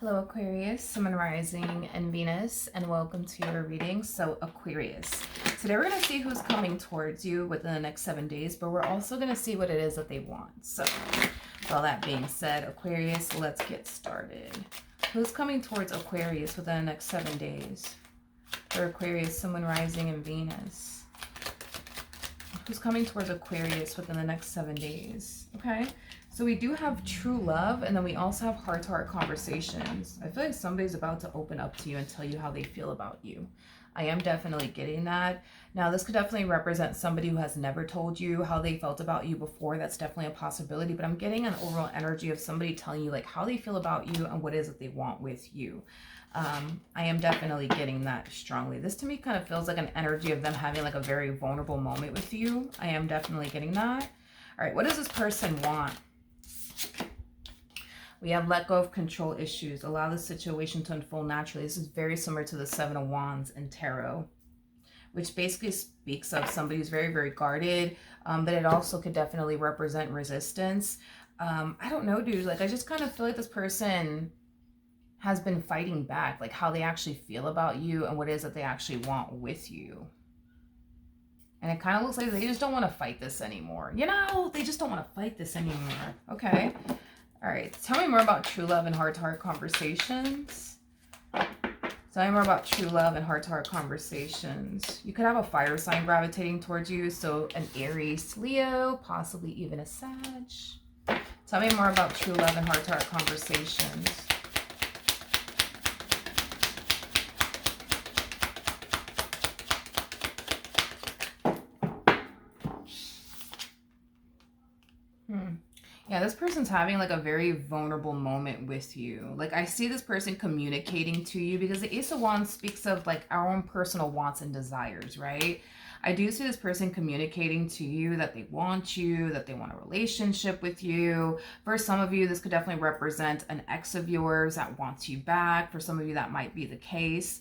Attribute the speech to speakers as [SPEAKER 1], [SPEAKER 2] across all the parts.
[SPEAKER 1] Hello Aquarius, Sun, Rising, and Venus, and welcome to your reading. So Aquarius, today we're going to see who's coming towards you within the next 7 days, but we're also going to see what it is that they want. So with all that being said, Aquarius, let's get started. Who's coming towards Aquarius within the next 7 days? For Aquarius, Sun, Rising, and Venus. Who's coming towards Aquarius within the next 7 days? Okay. So we do have true love, and then we also have heart-to-heart conversations. I feel like somebody's about to open up to you and tell you how they feel about you. I am definitely getting that. Now, this could definitely represent somebody who has never told you how they felt about you before. That's definitely a possibility, but I'm getting an overall energy of somebody telling you like how they feel about you and what it is that they want with you. I am definitely getting that strongly. This to me kind of feels like an energy of them having like a very vulnerable moment with you. I am definitely getting that. All right, what does this person want? We have let go of control issues. Allow the situation to unfold naturally. This is very similar to the Seven of Wands in Tarot, which basically speaks of somebody who's very, very guarded, but it also could definitely represent resistance. I don't know, dude. Like, I just kind of feel like this person has been fighting back, like how they actually feel about you and what it is that they actually want with you. And it kind of looks like they just don't want to fight this anymore. You know, they just don't want to fight this anymore. Okay. All right. Tell me more about true love and heart-to-heart conversations. Tell me more about true love and heart-to-heart conversations. You could have a fire sign gravitating towards you. So an Aries, Leo, possibly even a Sag. Tell me more about true love and heart-to-heart conversations. Yeah, this person's having like a very vulnerable moment with you. Like I see this person communicating to you because the Ace of Wands speaks of like our own personal wants and desires, right? I do see this person communicating to you that they want you, that they want a relationship with you. For some of you, this could definitely represent an ex of yours that wants you back. For some of you, that might be the case.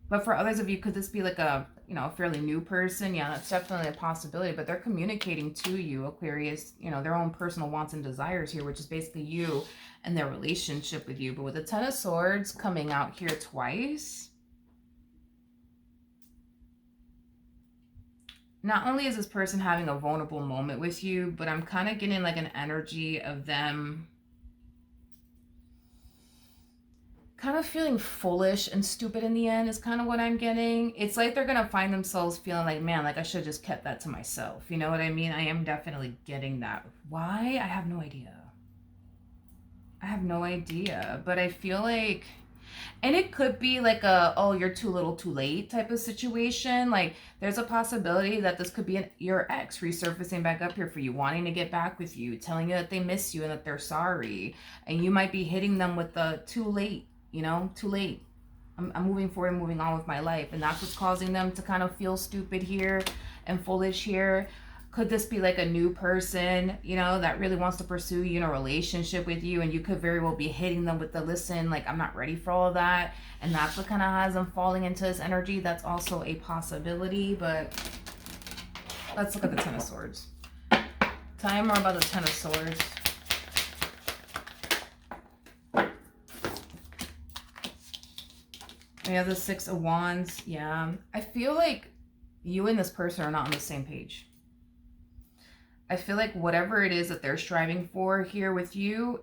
[SPEAKER 1] But for others of you, could this be like a, a fairly new person? Yeah, that's definitely a possibility, but they're communicating to you, Aquarius, their own personal wants and desires here, which is basically you and their relationship with you. But with the Ten of Swords coming out here twice, not only is this person having a vulnerable moment with you, but I'm kind of getting like an energy of them kind of feeling foolish and stupid in the end is kind of what I'm getting. It's like they're going to find themselves feeling like, man, like I should have just kept that to myself. You know what I mean? I am definitely getting that. Why? I have no idea. I have no idea. But I feel like, and it could be like a, oh, you're too little too late type of situation. Like there's a possibility that this could be your ex resurfacing back up here for you, wanting to get back with you, telling you that they miss you and that they're sorry. And you might be hitting them with the too late. Too late. I'm moving forward and moving on with my life. And that's what's causing them to kind of feel stupid here and foolish here. Could this be like a new person, that really wants to pursue you in a relationship with you? And you could very well be hitting them with the listen, like, I'm not ready for all of that. And that's what kind of has them falling into this energy. That's also a possibility. But let's look at the Ten of Swords. Tell me more about the Ten of Swords. We have the Six of Wands. Yeah. I feel like you and this person are not on the same page. I feel like whatever it is that they're striving for here with you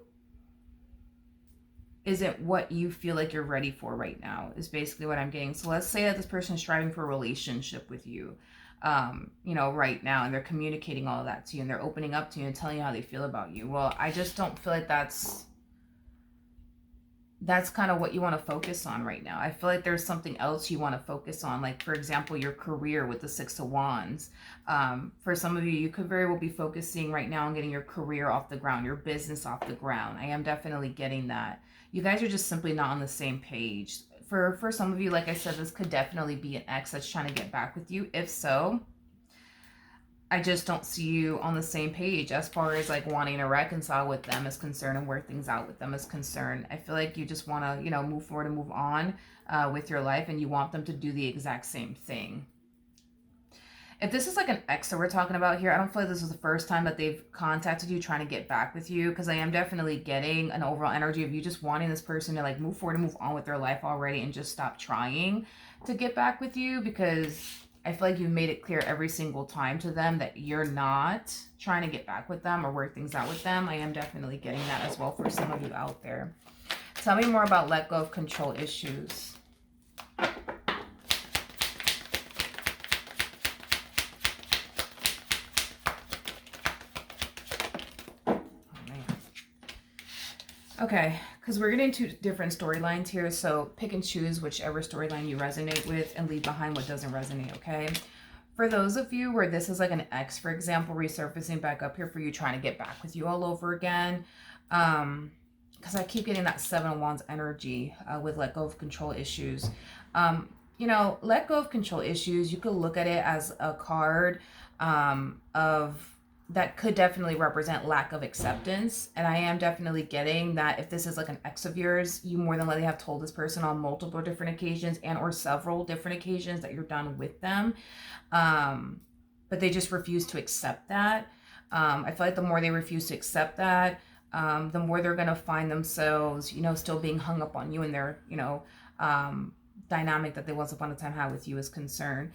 [SPEAKER 1] isn't what you feel like you're ready for right now, is basically what I'm getting. So let's say that this person is striving for a relationship with you, right now, and they're communicating all of that to you, and they're opening up to you and telling you how they feel about you. Well, I just don't feel like that's kind of what you want to focus on right now. I feel like there's something else you want to focus on. Like, for example, your career with the Six of Wands. For some of you, you could very well be focusing right now on getting your career off the ground, your business off the ground. I am definitely getting that. You guys are just simply not on the same page. For some of you, like I said, this could definitely be an ex that's trying to get back with you. If so, I just don't see you on the same page as far as like wanting to reconcile with them is concerned and work things out with them is concerned. I feel like you just want to, move forward and move on with your life, and you want them to do the exact same thing. If this is like an ex that we're talking about here, I don't feel like this is the first time that they've contacted you trying to get back with you, because I am definitely getting an overall energy of you just wanting this person to like move forward and move on with their life already and just stop trying to get back with you, because I feel like you've made it clear every single time to them that you're not trying to get back with them or work things out with them. I am definitely getting that as well for some of you out there. Tell me more about let go of control issues. Okay, because we're getting two different storylines here, so pick and choose whichever storyline you resonate with and leave behind what doesn't resonate, okay? For those of you where this is like an ex, for example, resurfacing back up here for you, trying to get back with you all over again, because I keep getting that Seven of Wands energy with let go of control issues. You know, let go of control issues, you could look at it as a card of that could definitely represent lack of acceptance. And I am definitely getting that if this is like an ex of yours, you more than likely have told this person on multiple different occasions and or several different occasions that you're done with them. But they just refuse to accept that. I feel like the more they refuse to accept that, the more they're going to find themselves, you know, still being hung up on you and their, you know, dynamic that they once upon a time had with you is concerned.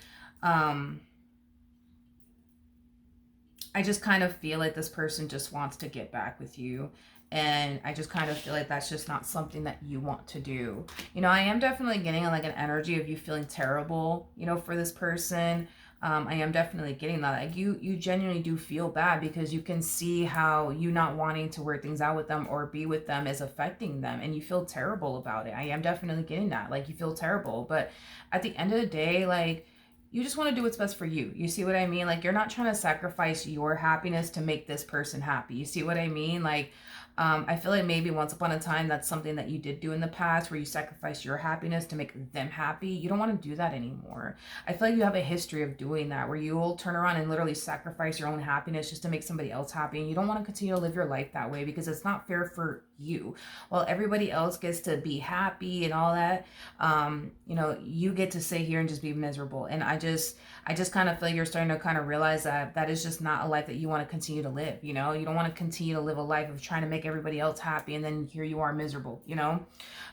[SPEAKER 1] I just kind of feel like this person just wants to get back with you. And I just kind of feel like that's just not something that you want to do. You know, I am definitely getting like an energy of you feeling terrible, you know, for this person. I am definitely getting that. Like you genuinely do feel bad because you can see how you not wanting to work things out with them or be with them is affecting them. And you feel terrible about it. I am definitely getting that. Like you feel terrible. But at the end of the day, like, you just want to do what's best for you. You see what I mean? Like, you're not trying to sacrifice your happiness to make this person happy. You see what I mean? Like, I feel like maybe once upon a time that's something that you did do in the past where you sacrificed your happiness to make them happy. You don't want to do that anymore. I feel like you have a history of doing that where you will turn around and literally sacrifice your own happiness just to make somebody else happy. And you don't want to continue to live your life that way because it's not fair for you. While everybody else gets to be happy and all that, you know, you get to sit here and just be miserable. And I just kind of feel like you're starting to kind of realize that that is just not a life that you want to continue to live. You know, you don't want to continue to live a life of trying to make everybody else happy and then here you are miserable, you know?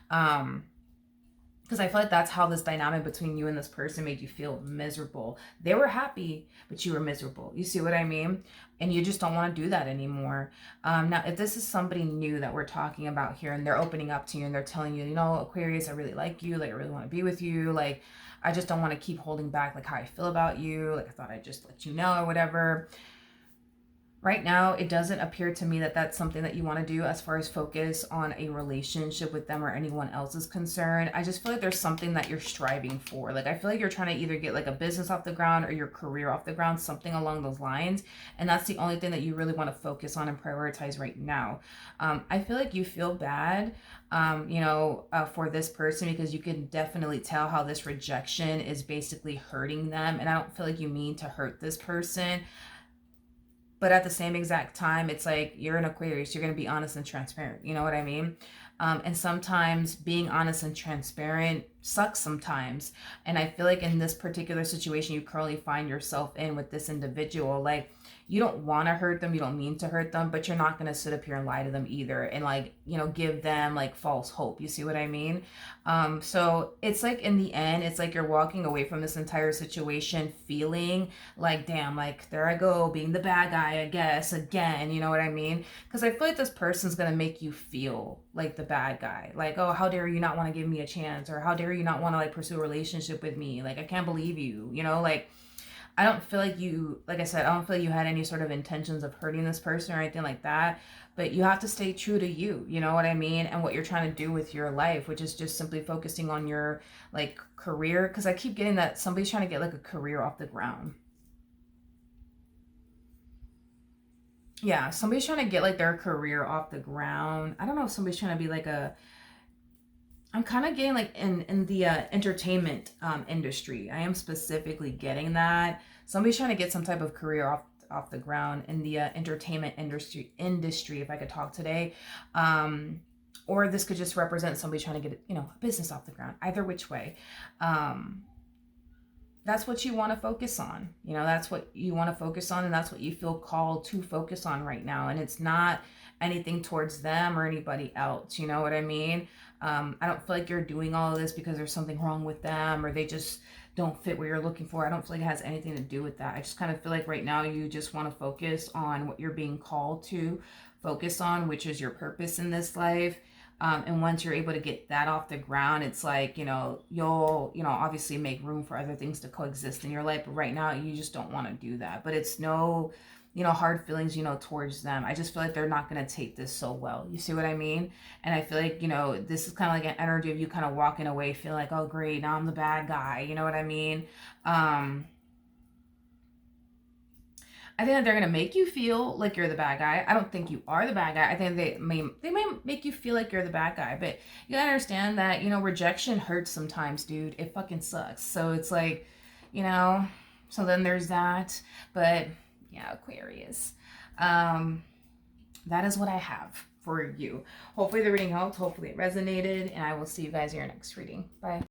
[SPEAKER 1] Because I feel like that's how this dynamic between you and this person made you feel miserable. They were happy, but you were miserable. You see what I mean? And you just don't want to do that anymore. Now, if this is somebody new that we're talking about here and they're opening up to you and they're telling you, you know, Aquarius, I really like you. Like, I really want to be with you. Like, I just don't want to keep holding back, like, how I feel about you. Like, I thought I'd just let you know or whatever. Right now, it doesn't appear to me that that's something that you want to do as far as focus on a relationship with them or anyone else is concerned. I just feel like there's something that you're striving for. Like, I feel like you're trying to either get like a business off the ground or your career off the ground, something along those lines. And that's the only thing that you really want to focus on and prioritize right now. I feel like you feel bad, you know, for this person because you can definitely tell how this rejection is basically hurting them. And I don't feel like you mean to hurt this person. But at the same exact time, it's like you're an Aquarius. You're going to be honest and transparent. You know what I mean? And sometimes being honest and transparent sucks sometimes. And I feel like in this particular situation you currently find yourself in with this individual, like, you don't want to hurt them, you don't mean to hurt them, but you're not going to sit up here and lie to them either and, like, you know, give them like false hope. You see what I mean? So it's like in the end, it's like you're walking away from this entire situation feeling like, damn, like, there I go being the bad guy, I guess, again. You know what I mean? Because I feel like this person's going to make you feel like the bad guy. Like, oh, how dare you not want to give me a chance? Or how dare you not want to like pursue a relationship with me? Like, I can't believe you, you know, like, I don't feel like you, like I said, I don't feel like you had any sort of intentions of hurting this person or anything like that. But you have to stay true to you, you know what I mean? And what you're trying to do with your life, which is just simply focusing on your like career. Because I keep getting that somebody's trying to get like a career off the ground. Yeah, somebody's trying to get like their career off the ground. I don't know if somebody's trying to be like a, I'm kind of getting like in the entertainment industry. I am specifically getting that somebody's trying to get some type of career off the ground in the entertainment industry. If I could talk today, or this could just represent somebody trying to get, you know, a business off the ground. Either which way, that's what you want to focus on. You know, that's what you want to focus on, and that's what you feel called to focus on right now. And it's not anything towards them or anybody else. You know what I mean? I don't feel like you're doing all of this because there's something wrong with them or they just don't fit what you're looking for. I don't feel like it has anything to do with that. I just kind of feel like right now you just want to focus on what you're being called to focus on, which is your purpose in this life. And once you're able to get that off the ground, it's like, you'll, obviously make room for other things to coexist in your life. But right now, you just don't want to do that. But it's no, hard feelings, towards them. I just feel like they're not going to take this so well. You see what I mean? And I feel like, this is kind of like an energy of you kind of walking away, feeling like, oh, great, now I'm the bad guy. You know what I mean? I think that they're gonna make you feel like you're the bad guy. I don't think you are the bad guy. I think they may make you feel like you're the bad guy, but you gotta understand that rejection hurts sometimes, dude. It fucking sucks. So it's like, you know. So then there's that. But yeah, Aquarius. That is what I have for you. Hopefully the reading helped. Hopefully it resonated, and I will see you guys in your next reading. Bye.